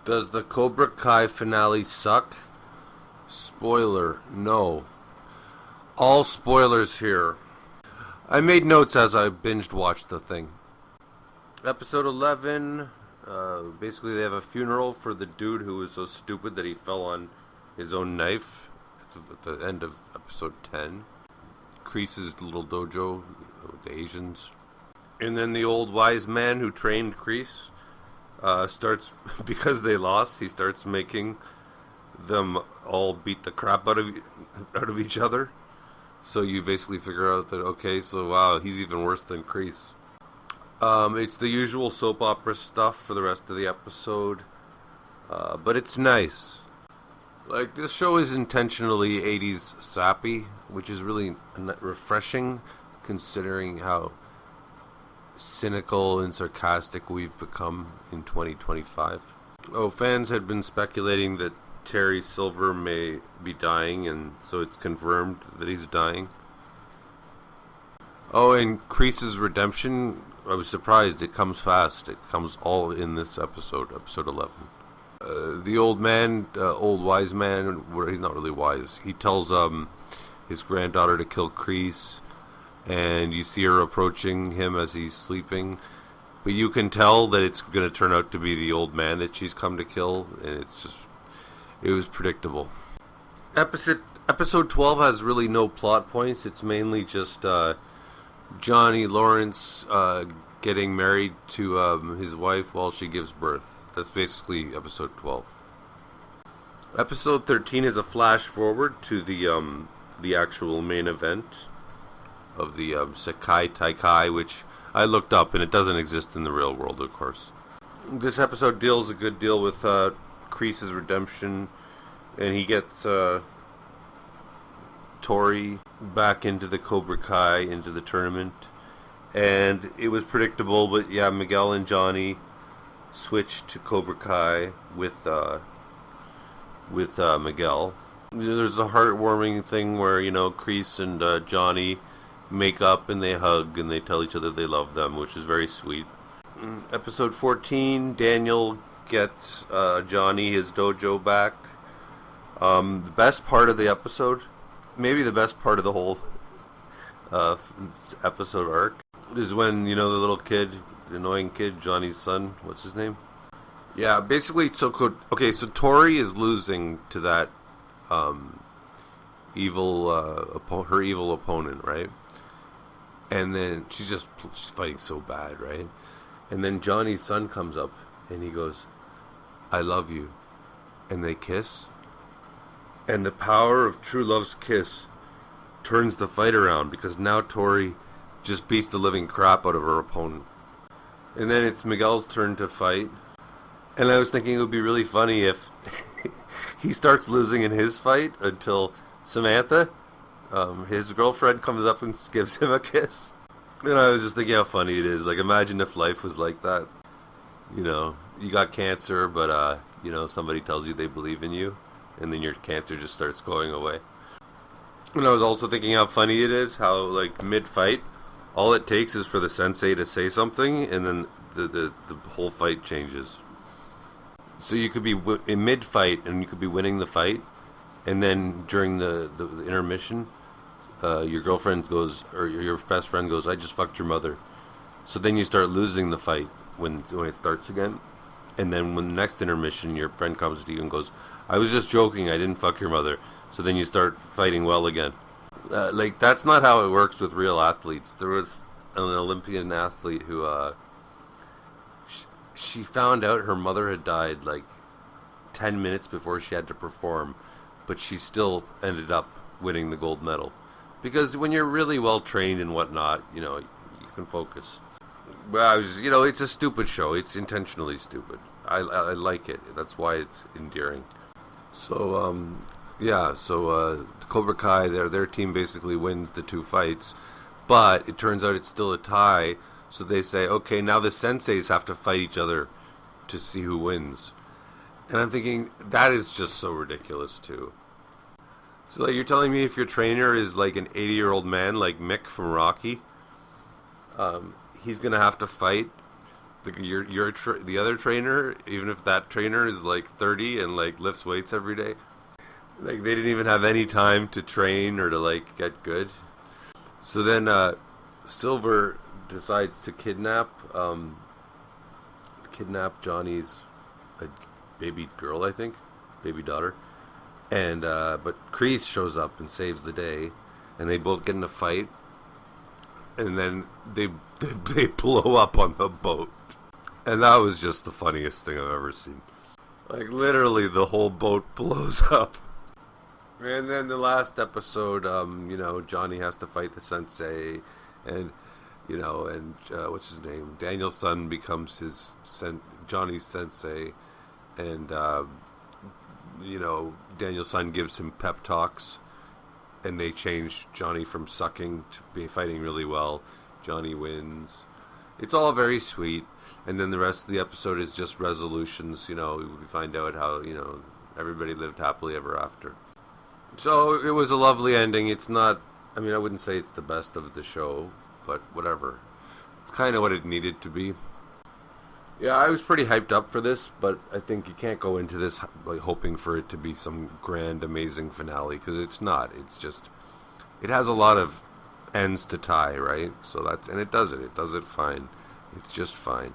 Does the Cobra Kai finale suck? Spoiler, no. All spoilers here. I made notes as I binged watched the thing. Episode 11, basically they have a funeral for the dude who was so stupid that he fell on his own knife at the end of episode 10. Kreese's little dojo with the Asians. And then the old wise man who trained Kreese starts, because they lost, he starts making them all beat the crap out of each other. So you basically figure out that, okay, so wow, he's even worse than Kreese. It's the usual soap opera stuff for the rest of the episode, but it's nice. Like, this show is intentionally 80s sappy, which is really refreshing considering how cynical and sarcastic we've become in 2025. Oh, fans had been speculating that Terry Silver may be dying, and so it's confirmed that he's dying. Oh, and Kreese's redemption, I was surprised. It comes fast. It comes all in this episode, episode 11. The old man, old wise man, he's not really wise. He tells his granddaughter to kill Kreese, and you see her approaching him as he's sleeping. But you can tell that it's going to turn out to be the old man that she's come to kill, and it was predictable. Episode 12 has really no plot points. It's mainly just Johnny Lawrence getting married to his wife while she gives birth. That's basically episode 12. Episode 13 is a flash forward to the actual main event of the Sekai Taikai, which I looked up, and it doesn't exist in the real world, of course. This episode deals a good deal with Kreese's redemption, and he gets Tori back into the Cobra Kai, into the tournament, and it was predictable, but yeah, Miguel and Johnny switched to Cobra Kai with Miguel. There's a heartwarming thing where, Kreese and Johnny make up and they hug and they tell each other they love them, which is very sweet. Episode 14, Daniel gets Johnny his dojo back. The best part of the episode, maybe the best part of the whole episode arc, is when, the little kid, the annoying kid, Johnny's son, what's his name? Yeah, basically, so Tori is losing to that her evil opponent, right? And then she's fighting so bad, right? And then Johnny's son comes up and he goes, "I love you." And they kiss. And the power of true love's kiss turns the fight around, because now Tori just beats the living crap out of her opponent. And then it's Miguel's turn to fight. And I was thinking it would be really funny if he starts losing in his fight until Samantha, his girlfriend, comes up and gives him a kiss. And I was just thinking how funny it is. Like, imagine if life was like that. You got cancer, but, somebody tells you they believe in you, and then your cancer just starts going away. And I was also thinking how funny it is how, like, mid-fight, all it takes is for the sensei to say something, and then the whole fight changes. So you could be in mid-fight, and you could be winning the fight, and then during the intermission, your girlfriend goes, or your best friend goes, "I just fucked your mother." So then you start losing the fight when it starts again. And then when the next intermission, your friend comes to you and goes, "I was just joking, I didn't fuck your mother." So then you start fighting well again. That's not how it works with real athletes. There was an Olympian athlete who, she found out her mother had died 10 minutes before she had to perform, but she still ended up winning the gold medal. Because when you're really well trained and whatnot, you can focus. Well, it's a stupid show. It's intentionally stupid. I like it. That's why it's endearing. So, Cobra Kai, their team basically wins the two fights, but it turns out it's still a tie. So they say, okay, now the senseis have to fight each other to see who wins. And I'm thinking, that is just so ridiculous too. So you're telling me if your trainer is an 80-year-old man like Mick from Rocky, he's going to have to fight the other trainer, even if that trainer is like 30 and like lifts weights every day. Like they didn't even have any time to train or to like get good. So then Silver decides to kidnap Johnny's baby girl, I think, baby daughter, and but Kreese shows up and saves the day, and they both get in a fight, and then they blow up on the boat, and that was just the funniest thing I've ever seen. Like literally, the whole boat blows up. And then the last episode, Johnny has to fight the sensei, and what's his name? Daniel's son becomes Johnny's sensei, and Daniel's son gives him pep talks, and they change Johnny from sucking to be fighting really well. Johnny wins. It's all very sweet, and then the rest of the episode is just resolutions. We find out how everybody lived happily ever after. So it was a lovely ending. It's not, I wouldn't say it's the best of the show, but whatever. It's kind of what it needed to be. Yeah, I was pretty hyped up for this, but I think you can't go into this like hoping for it to be some grand, amazing finale, because it's not. It's just, it has a lot of ends to tie, right? So and it does it. It does it fine. It's just fine.